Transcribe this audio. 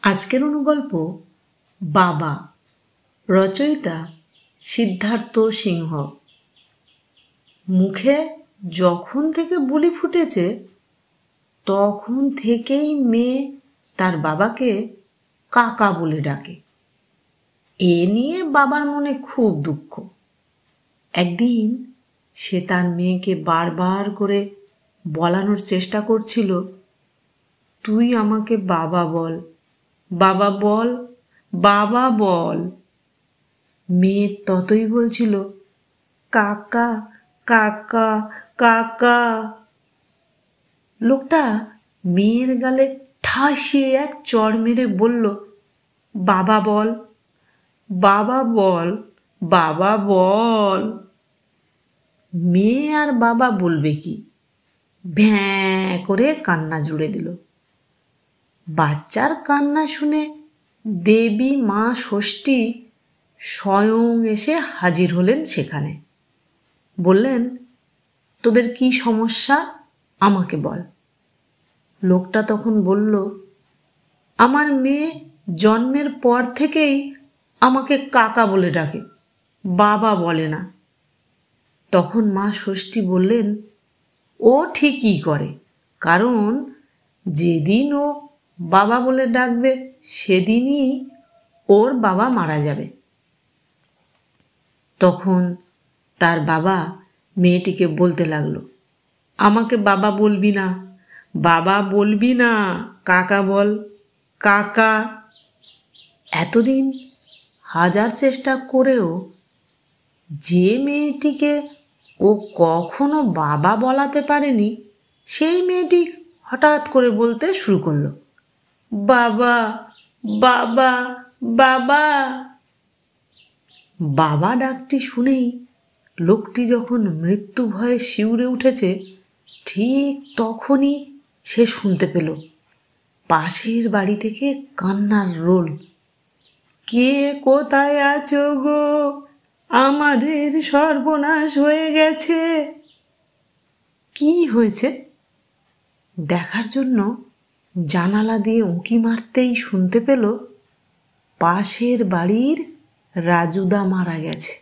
আজকের অনুগল্প বাবা, রচয়িতা সিদ্ধার্থ সিংহ। মুখে যখন থেকে বুলি ফুটেছে তখন থেকেই মেয়ে তার বাবাকে কাকা বলে ডাকে। এ নিয়ে বাবার মনে খুব দুঃখ। একদিন সে তার মেয়েকে বারবার করে বলানোর চেষ্টা করছিল, তুই আমাকে বাবা বল, বাবা বল, বাবা বল। মেয়ে ততই বলছিল, কাকা কাকা কাকা। লোকটা মেয়ের গালে ঠাসিয়ে এক চড় মেরে বলল, বাবা বল, বাবা বল, বাবা বল। মেয়ে আর বাবা বলবে কি, ভ্যাঁ করে কান্না জুড়ে দিল। বাচ্চার কান্না শুনে দেবী মা ষষ্ঠী স্বয়ং এসে হাজির হলেন সেখানে। বললেন, তোদের কি সমস্যা আমাকে বল। লোকটা তখন বলল, আমার মেয়ে জন্মের পর থেকেই আমাকে কাকা বলে ডাকে, বাবা বলে না। তখন মা ষষ্ঠী বললেন, ও ঠিকই করে, কারণ যেদিন ও বাবা বলে ডাকবে সেদিনই ওর বাবা মারা যাবে। তখন তার বাবা মেয়েটিকে বলতে লাগলো, আমাকে বাবা বলবি না, বাবা বলবি না, কাকা বল, কাকা। এতদিন হাজার চেষ্টা করেও যে মেয়েটিকে ও কখনো বাবা বলাতে পারেনি, সেই মেয়েটি হঠাৎ করে বলতে শুরু করলো, বাবা বাবা বাবা। বাবা ডাকটি শুনেই লোকটি যখন মৃত্যু ভয়ে শিউরে উঠেছে, ঠিক তখনই সে শুনতে পেল পাশের বাড়ি থেকে কান্নার রোল। কে কোথায় আছো গো, আমাদের সর্বনাশ হয়ে গেছে। কি হয়েছে দেখার জন্য জানালা দিয়ে উঁকি মারতেই শুনতে পেল পাশের বাড়ির রাজুদা মারা গেছে।